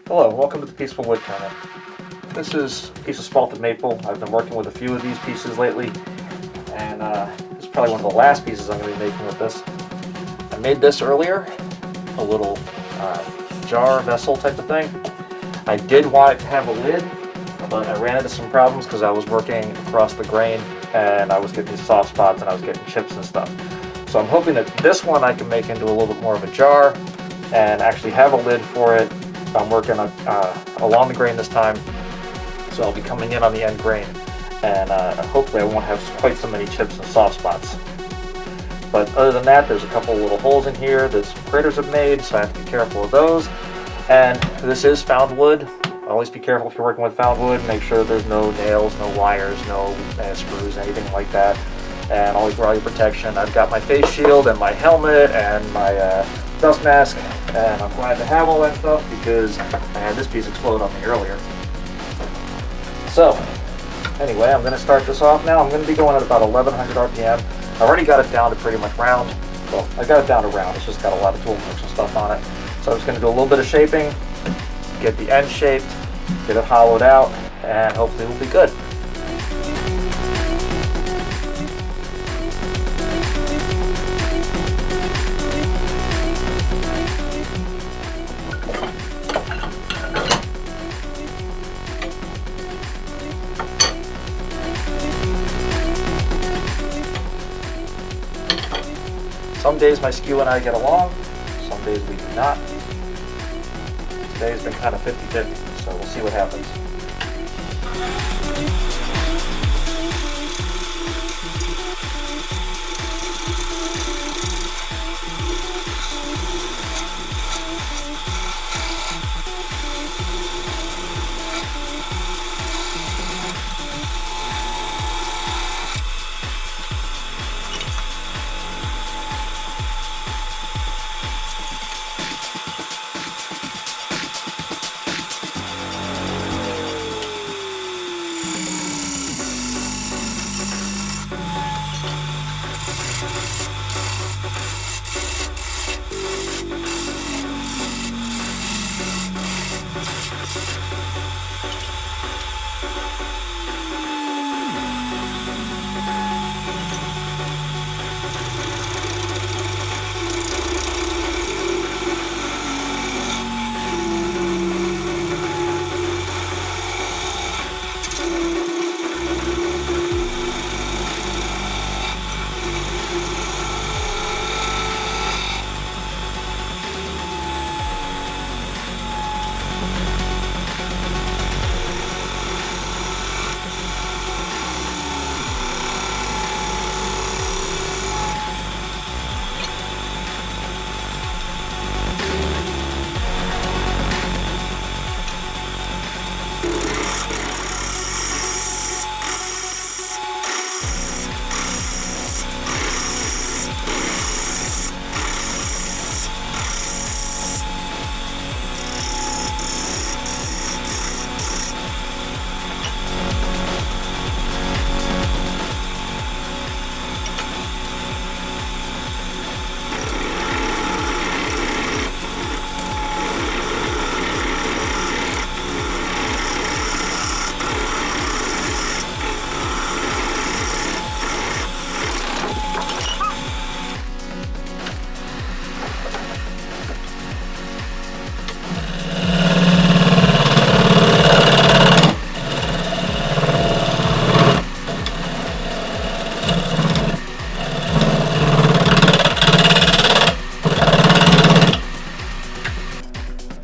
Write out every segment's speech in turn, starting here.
Hello, welcome to the Peaceful Woodturner. This is a piece of spalted maple. I've been working with a few of these pieces lately, and this is probably one of the last pieces I'm going to be making with this. I made this earlier, a little jar, vessel type of thing. I did want it to have a lid, but I ran into some problems because I was working across the grain, and I was getting these soft spots, and I was getting chips and stuff. So I'm hoping that this one I can make into a little bit more of a jar, and actually have a lid for it. I'm working along the grain this time, so I'll be coming in on the end grain, and hopefully I won't have quite so many chips and soft spots. But other than that, there's a couple little holes in here that some critters have made, so I have to be careful of those. And this is found wood. Always be careful if you're working with found wood. Make sure there's no nails, no wires, no screws, anything like that. And always wear all your protection. I've got my face shield and my helmet and my dust mask, and I'm glad to have all that stuff because I had this piece explode on me earlier. So anyway, I'm going to start this off now. I'm going to be going at about 1100 RPM. I already got it down to pretty much round. Well, I got it down to round. It's just got a lot of tool marks and stuff on it. So I'm just going to do a little bit of shaping, get the end shaped, get it hollowed out, and hopefully we'll be good. Some days my skew and I get along, some days we do not. Today's been kind of 50-50, so we'll see what happens.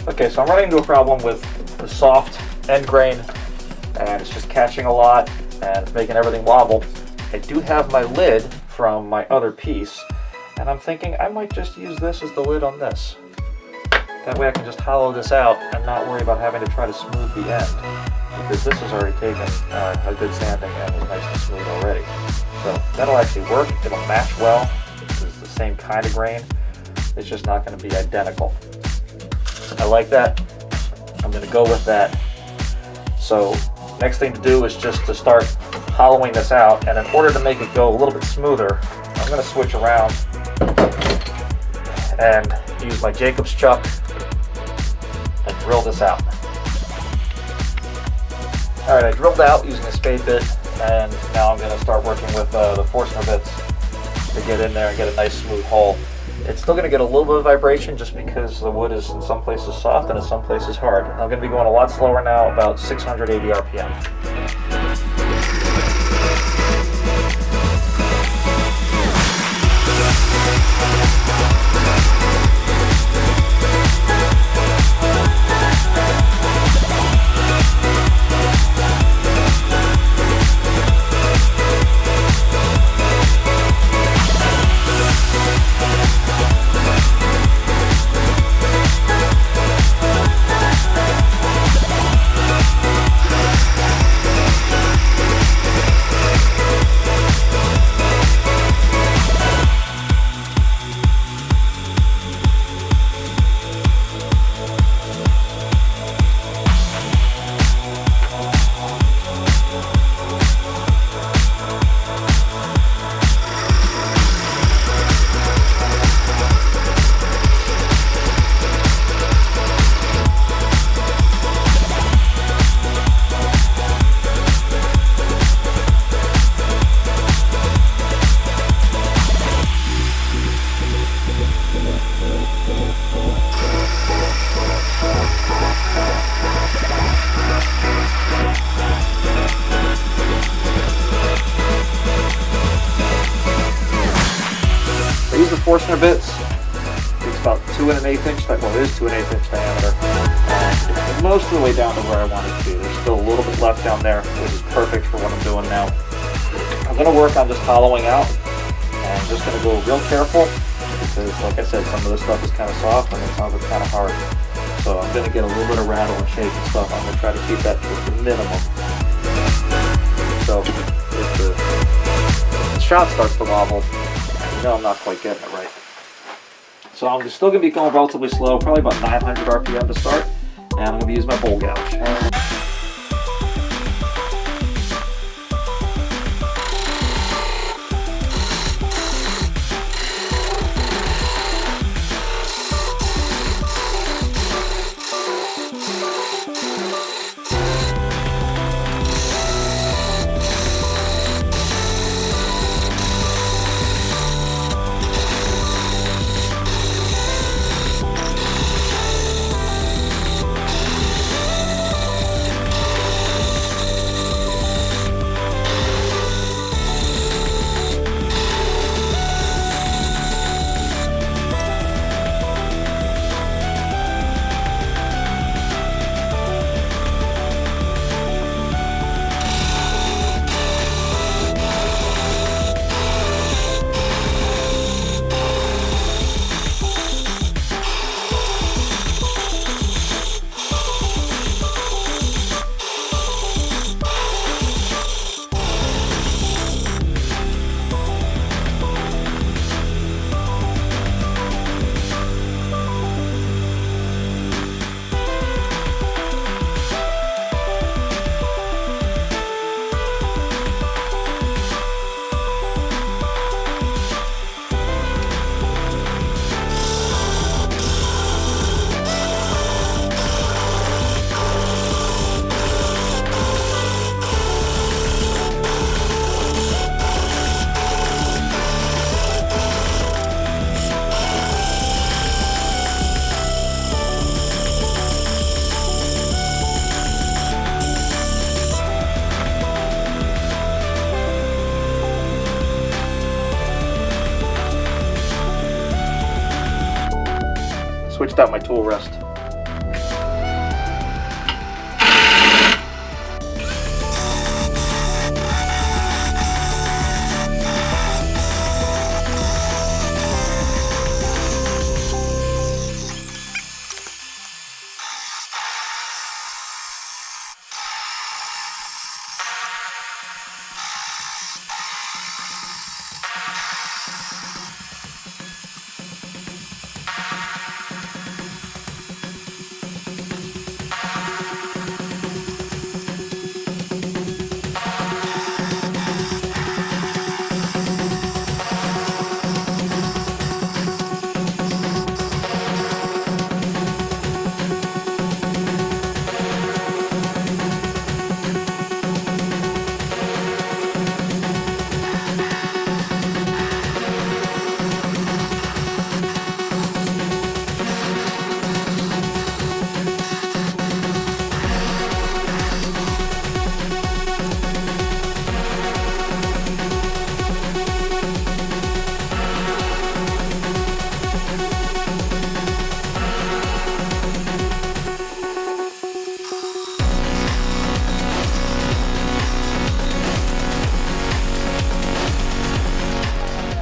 Okay, so I'm running into a problem with the soft end grain, and it's just catching a lot, and it's making everything wobble. I do have my lid from my other piece, and I'm thinking I might just use this as the lid on this. That way I can just hollow this out and not worry about having to try to smooth the end, because this has already taken a good sanding and is nice and smooth already. So that'll actually work. It'll match well. This is the same kind of grain. It's just not going to be identical. I like that. I'm going to go with that. So next thing to do is just to start hollowing this out, and in order to make it go a little bit smoother, I'm going to switch around and use my Jacob's chuck and drill this out. All right, I drilled out using a spade bit, and now I'm going to start working with the Forstner bits to get in there and get a nice smooth hole. It's still going to get a little bit of vibration just because the wood is in some places soft and in some places hard. I'm going to be going a lot slower now, about 680 RPM. I use the Forstner bits. It's about 2 1/8 inch, well it is 2 1/8 inch diameter. And it's most of the way down to where I want it to be. There's still a little bit left down there, which is perfect for what I'm doing now. I'm going to work on just hollowing out, and I'm just going to go real careful, because like I said, some of this stuff is kind of soft and some of it's kind of hard. So I'm going to get a little bit of rattle and shake and stuff. I'm going to try to keep that to the minimum. So if the shot starts to wobble, I'm not quite getting it right. So I'm still going to be going relatively slow, probably about 900 RPM to start, and I'm going to use my bowl gouge. Switched out my tool rest.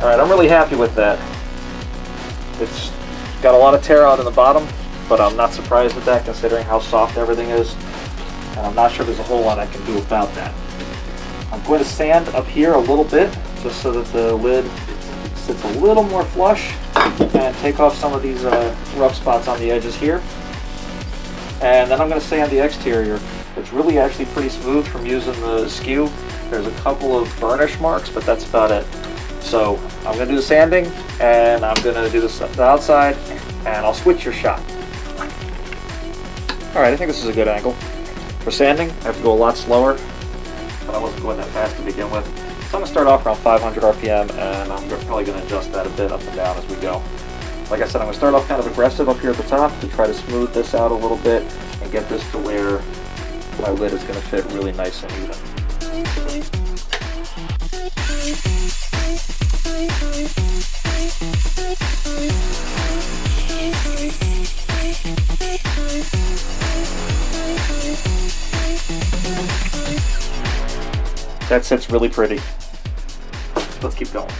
Alright, I'm really happy with that. It's got a lot of tear out in the bottom, but I'm not surprised with that considering how soft everything is. And I'm not sure there's a whole lot I can do about that. I'm going to sand up here a little bit, just so that the lid sits a little more flush, and take off some of these rough spots on the edges here. And then I'm going to sand the exterior. It's really actually pretty smooth from using the skew. There's a couple of burnish marks, but that's about it. So I'm going to do the sanding, and I'm going to do the outside, and I'll switch your shot. Alright, I think this is a good angle. For sanding, I have to go a lot slower, but I wasn't going that fast to begin with. So I'm going to start off around 500 RPM, and I'm probably going to adjust that a bit up and down as we go. Like I said, I'm going to start off kind of aggressive up here at the top to try to smooth this out a little bit and get this to where my lid is going to fit really nice and even. That sits really pretty. Let's keep going.